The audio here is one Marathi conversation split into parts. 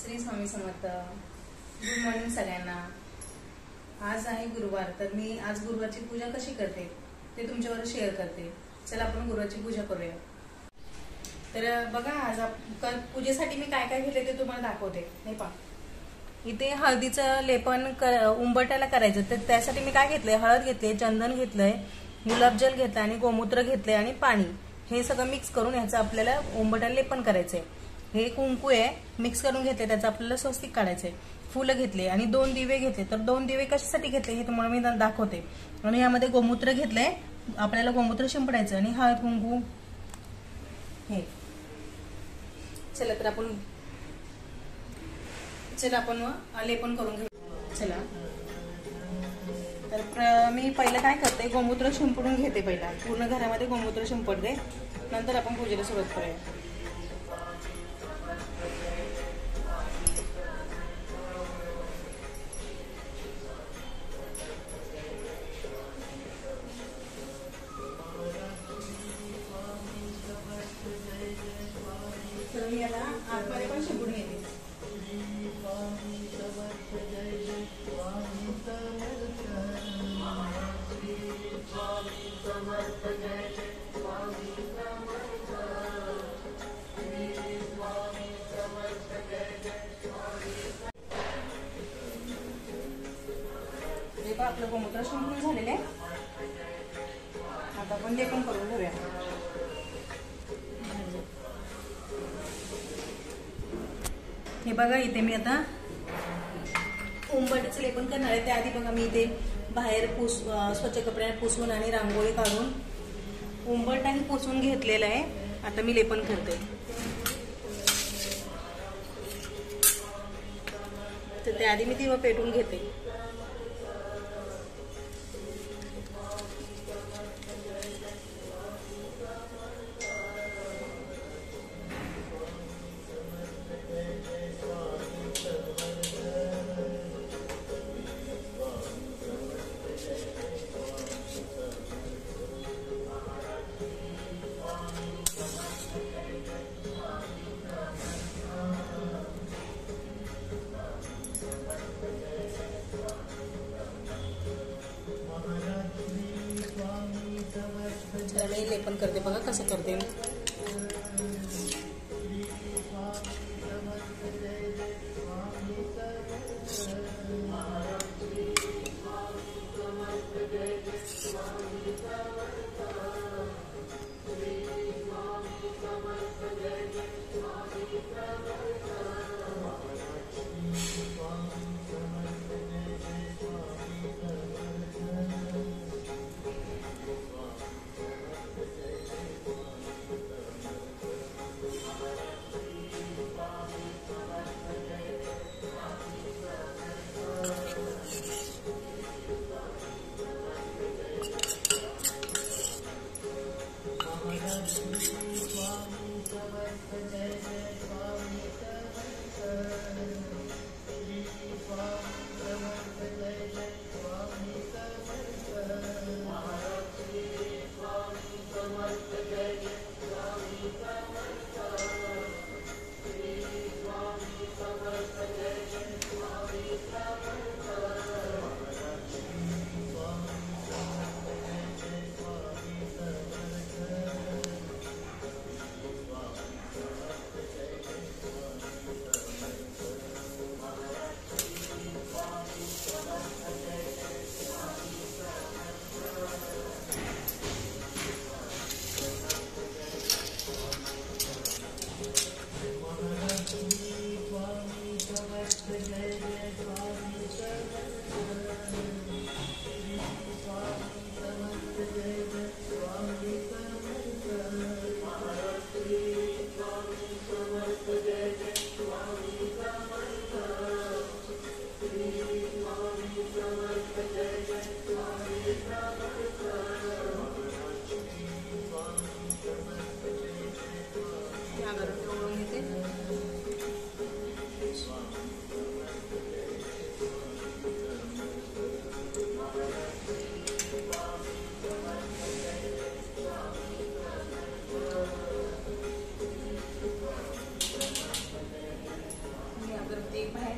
श्री स्वामी समर्थ. गुड मॉर्निंग सगळ्यांना. आज आहे गुरुवार, तर मी आज गुरुवारची पूजा कशी करते ते तुमच्यावर शेअर करते. चला आपण गुरुवारची पूजा करूया. तर बघा, आज पूजेसाठी मी काय काय घेतले ते तुम्हाला दाखवते. नाही पहा, इथे हळदीचं लेपन उंबरठ्याला करायचं, तर त्यासाठी मी काय घेतलंय, हळद घेतले, चंदन घेतलंय, गुलाबजल घेतलं आणि गोमूत्र घेतले आणि पाणी, हे सगळं मिक्स करून ह्याचं आपल्याला उंबरठ्याला लेपन करायचंय. हे कुंकू आहे, मिक्स करून घेतले, त्याचं आपल्याला स्वस्तिक काढायचंय. फुलं घेतले आणि 2 दिवे घेतले. तर 2 दिवे कशासाठी घेतले हे तुम्हाला मी दाखवते. आणि यामध्ये गोमूत्र घेतलंय, आपल्याला गोमूत्र शिंपडायचं आणि हळद कुंकू हे. चला तर आपण लेपन करून घेऊ. चला तर मी पहिलं काय करते, गोमूत्र शिंपडून घेते. पहिला पूर्ण घरामध्ये गोमूत्र शिंपडते, नंतर आपण पूजेला सुरुवात करूया. तर मी आता आतमध्ये पण शिंपडून घेते. आपलं गोमूत्र शिंपडून झालेलं आहे. आता आपण लेपन करून घेऊया. हे बघा, इथे मी आता उंबरठ्याचं लेपन करणार आहे. त्याआधी बघा, मी इथे बाहेर स्वच्छ कपड्याने पुसून आणि रांगोळी काढून उंबरठ्याने पुसून घेतलेलं आहे. आता मी लेपन करते. तर त्याआधी मी दिवा पेटवून घेते. मी लेपन करते. बघा कसं करते.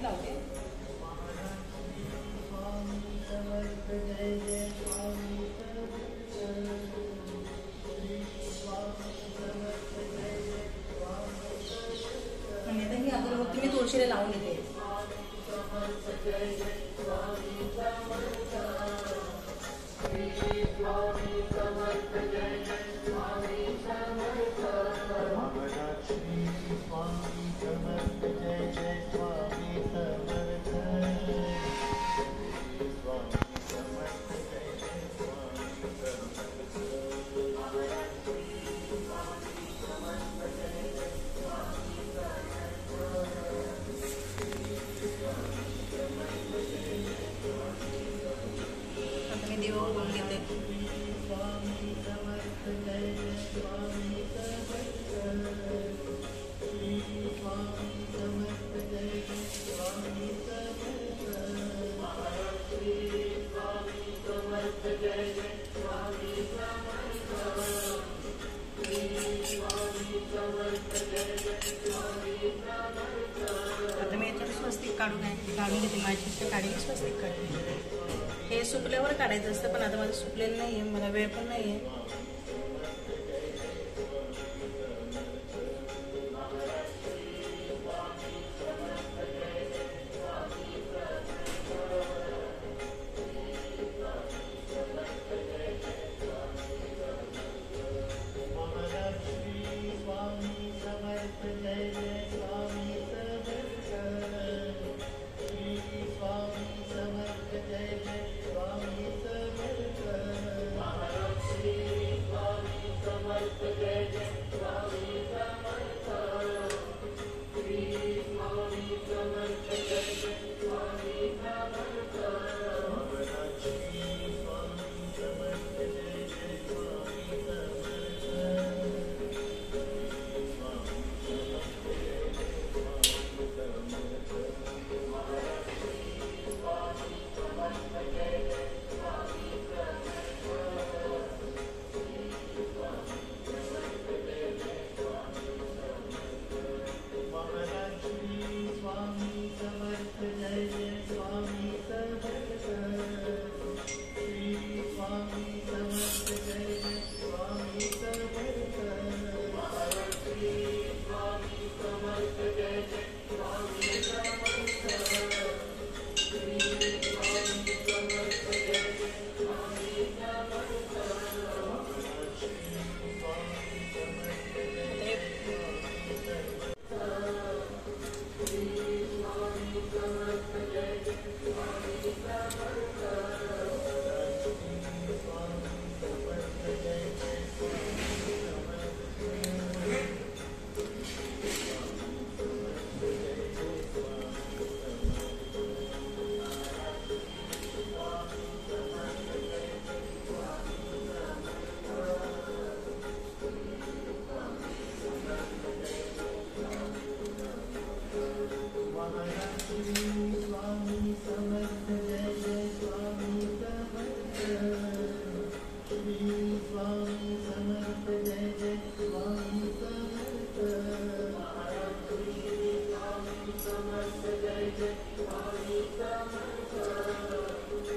नाही लावते. आणि आता ही अगरबत्ती मी तुळशीला लावून येते. आता मी दिवा उडवून घेते. आता मी याच्यावर स्वस्तिक काढून घेते. माझी काढली स्वस्तिक काढते. हे सुकल्यावर काढायचं असतं, पण आता माझं सुकलेलं नाही आहे, मला वेळ पण नाही आहे.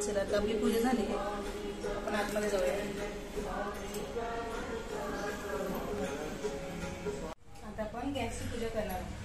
चला आता आपली पूजा झाली आहे, आपण आतमध्ये जाऊया. आता आपण गॅसची पूजा करणार आहोत.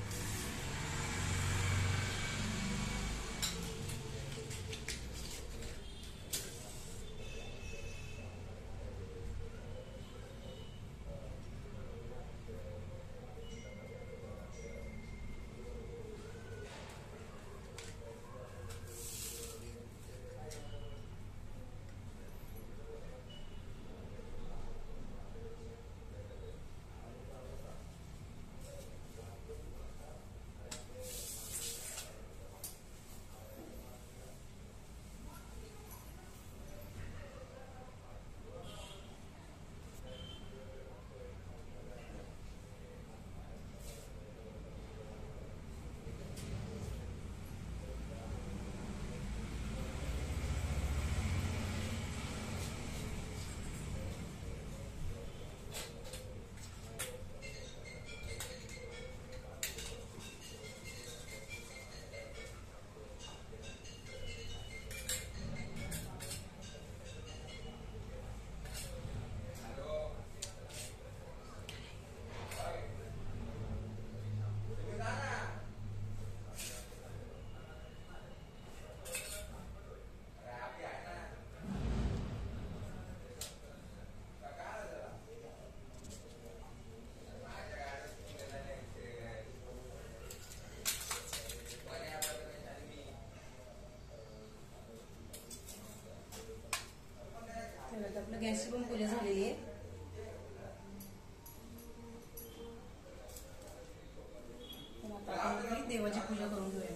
गॅसची पण पूजा झालेली आहे. आता आपण देवाची पूजा करून घेऊया.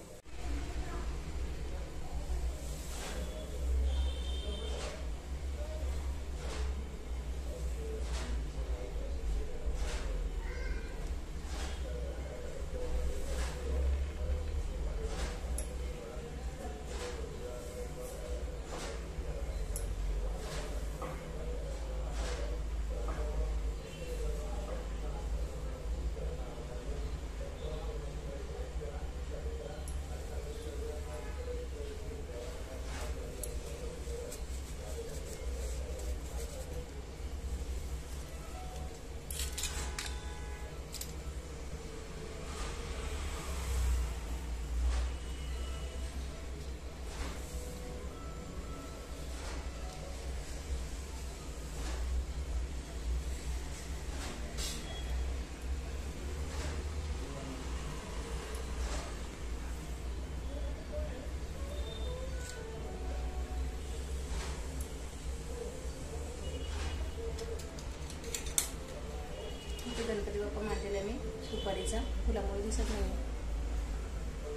गणपती बाप्पा मांडलेला मी सुपारीचा, फुलामुळे दिसत नाही.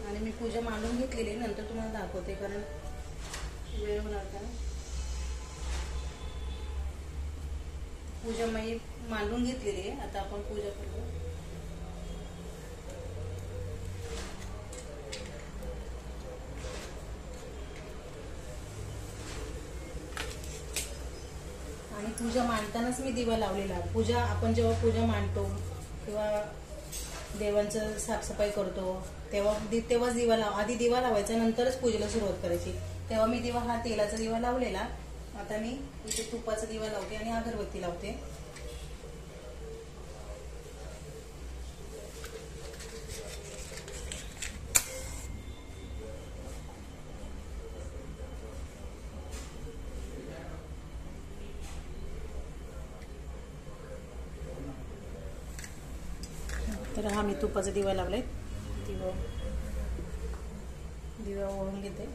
आणि मी पूजा मांडून घेतलेली, नंतर तुम्हाला दाखवते कारण वेळ होणार का. पूजा मी मांडून घेतलेली आहे. आता आपण पूजा करू. आणि पूजा मांडतानाच मी दिवा लावलेला. पूजा आपण जेव्हा पूजा मांडतो किंवा देवांचं साफसफाई करतो तेव्हाच दिवा आधी दिवा लावायचा, नंतरच पूजेला सुरुवात करायची. तेव्हा मी दिवा हा तेलाचा दिवा लावलेला. आता मी इथे तुपाचा दिवा लावते आणि अगरबत्ती लावते. तर हा मी तुपाचा दिवा लावलाय. दिवा ओळून घेते.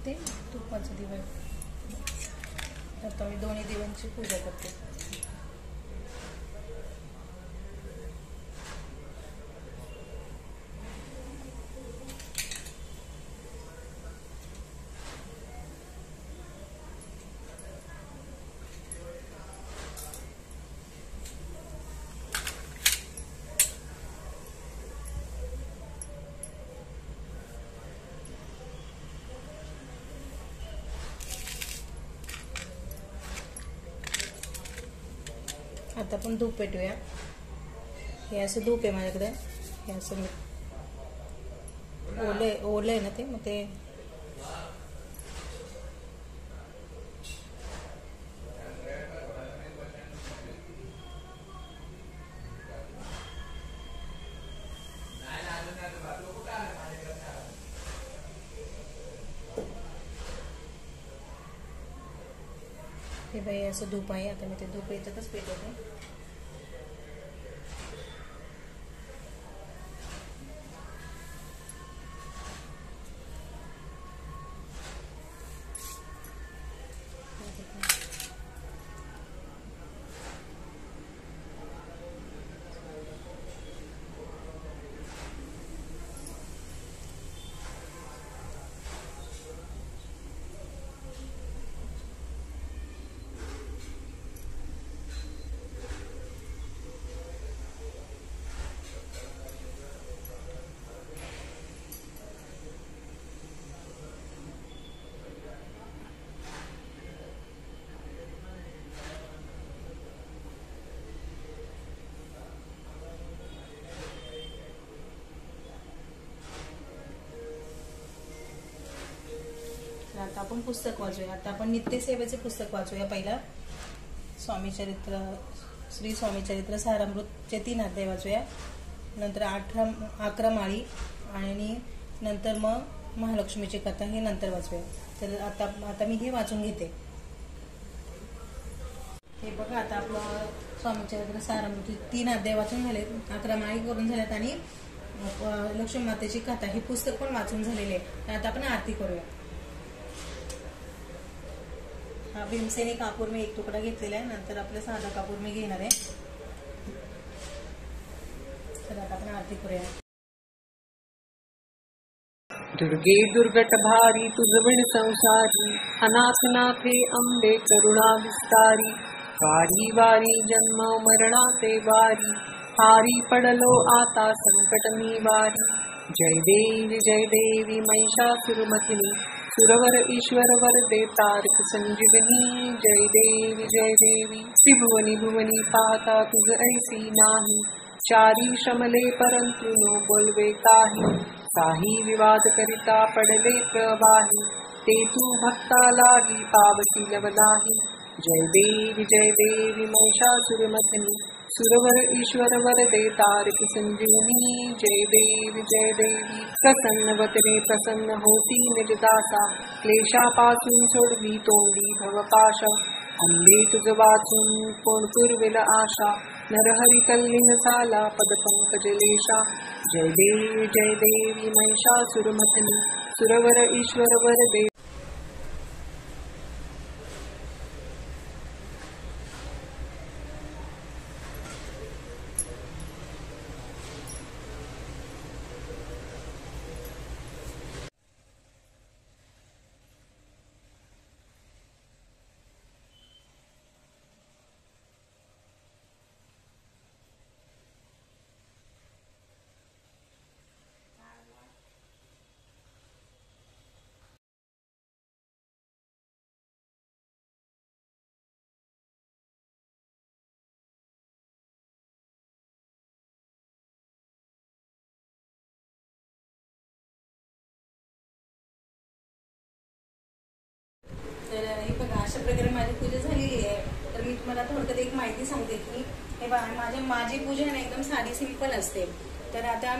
ते तुपाचं दिवा. आता मी दोन्ही दिव्यांची पूजा करते. आता आपण धूप पेटूया. हे असं धूप आहे माझ्याकडे. हे असं ओलं आहे ना ते, मग ते हे बाई असं धूप आहे. आता मी ते धूप याच्यातच पेटवते. आता आपण पुस्तक वाचूया. आता आपण नित्यसेवेचे पुस्तक वाचूया. पहिला स्वामीचरित्र, श्री स्वामीचरित्र सारामृतचे 3 अध्याय वाचूया. नंतर 11 माळी आणि नंतर मग महालक्ष्मीची कथा हे नंतर वाचूया. तर आता मी हे वाचून घेते. हे बघा, आता आपलं स्वामीचरित्र सारामृत 3 अध्याय वाचून झाले, 11 माळी करून झाल्यात आणि लक्ष्मी मातेची कथा हे पुस्तक पण वाचून झालेले आहे. आता आपण आरती करूया. हा भीमसेनी कापूर मी 1 तुकडा घेतलेला आहे. नंतर आपला साधा कापूर मी घेणार आहे. तर आता आपण आरती करूया. दुर्गे दुर्गट भारी तुझविण संसारी, अनाथ नाथे अंबे करुणा विस्तारी. वारी वारी जन्म मरणाचे वारी, हारी पडलो आता संकट निवारी. जय देवी महिषासुरमर्दिनी, सुरवर ईश्वर वरदे तारक संजीवनी. जय देवी त्रिभुवनी भुवनी पाहता तुझ ऐसी नाही. चारी श्रमले परंतु नो बोलवे काही. काही विवाद करिता पडले प्रवाही, ते तू भक्ता लागी पावसी लवलाही. जय देवी महिषासुरमर्दिनी, सुरवर ईश्वर वरदे तारक संजीवनी. जय देवी प्रसन्नवतने प्रसन्न होती निजदासा. क्लेशापासून सोडवी तोंडी भवपाशा. अंबे तुझ वाचून कोण पुरविल आशा. नरहरी तल्लीन झाला पदपंकजलेशा. जय देवी महिषासुरमर्दिनी, सुरवर ईश्वर वरदे. तर हे बघा, अशा प्रकारे माझी पूजा झालेली आहे. तर मी तुम्हाला थोडक्यात एक माहिती सांगते की हे बघा, माझी पूजा ना एकदम साधी सिंपल असते. तर आता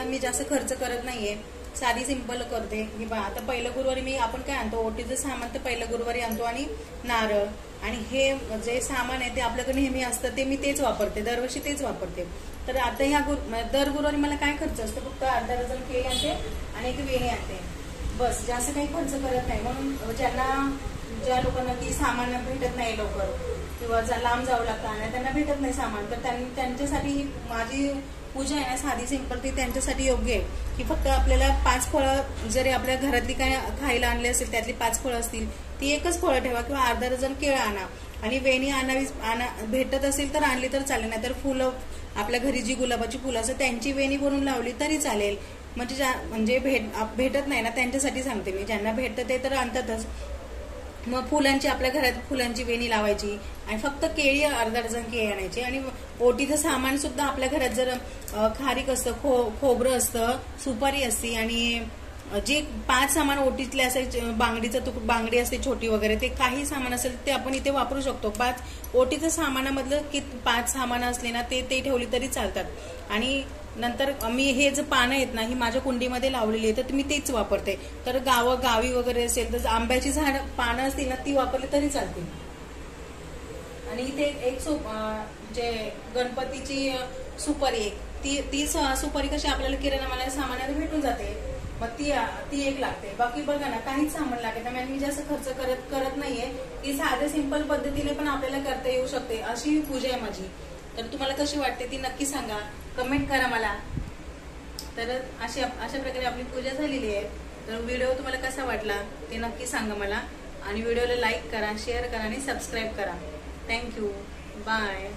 मी जास्त खर्च करत नाहीये, साधी सिंपल करते. हे बघा, आता पहिल्या गुरुवारी आपण काय आणतो, ओटीचं सामान तर पहिल्या गुरुवारी आणतो आणि नारळ आणि हे जे सामान आहे ते आपल्याकडे नेहमी असतं, ते मी तेच वापरते, दरवर्षी तेच वापरते. तर आता दर गुरुवारी मला काय खर्च असतो, फक्त अर्धा डझन केळी आणते आणि 1 वेणी आणते, बस. जास्त काही खर्च करत नाही. म्हणून ज्या लोकांना की सामान भेटत नाही लवकर किंवा लांब जावं लागतं आणि त्यांना भेटत नाही सामान, तर त्यांच्यासाठी माझी पूजा आहे ना साधी सिंपल, ती त्यांच्यासाठी योग्य आहे. की फक्त आपल्याला 5 फळं जरी आपल्या घरातली काय खायला आणले असेल, त्यातली 5 फळं असतील, ती 1च फळं ठेवा किंवा अर्धा डझन केळं आणा आणि वेणी भेटत असेल तर आणली तर चालेल. नाही तर फुलं आपल्या घरी जी गुलाबाची फुलं असतात त्यांची वेणी बनवून लावली तरी चालेल. म्हणजे भेटत नाही ना त्यांच्यासाठी सांगते मी. ज्यांना भेटतं ते तर आणतातच. मग फुलांची, आपल्या घरात फुलांची वेणी लावायची आणि फक्त केळी अर्धा डझन केळी आणायची. आणि ओटीचं सामान सुद्धा आपल्या घरात जर खारीक असतं, खोबरं असतं, सुपारी असते आणि जे 5 सामान ओटीतले असेल, बांगडी असते छोटी वगैरे, ते काही सामान असेल ते आपण इथे वापरू शकतो. 5 ओटीचं सामानामधलं की 5 सामान असले ना ते ठेवली तरी चालतात. आणि नंतर मी हे जे पानं आहेत ना ही माझ्या कुंडीमध्ये लावलेली आहे, तर मी तेच वापरते. तर गावी वगैरे असेल तर आंब्याची पानं असतील ना ती वापरली तरी चालतील. आणि इथे एक जे गणपतीची सुपारी, ती सुपारी कशी आपल्याला किराणा मालाच्या सामानात भेटून जाते, मग ती एक लागते. बाकी बघा ना काहीच सामान लागत नाही. मी जास्त खर्च करत नाहीये. ती साध्या सिंपल पद्धतीने पण आपल्याला करता येऊ शकते, अशी पूजा आहे माझी. तर तुम्हाला कशी वाटते ती नक्की सांगा, कमेंट करा मला. तर अशा प्रकारे आपली पूजा झालेली आहे. तर व्हिडिओ तुम्हाला कसा वाटला ते नक्की सांगा मला. आणि व्हिडिओला लाईक करा, शेअर करा आणि सबस्क्राईब करा. थँक्यू. बाय.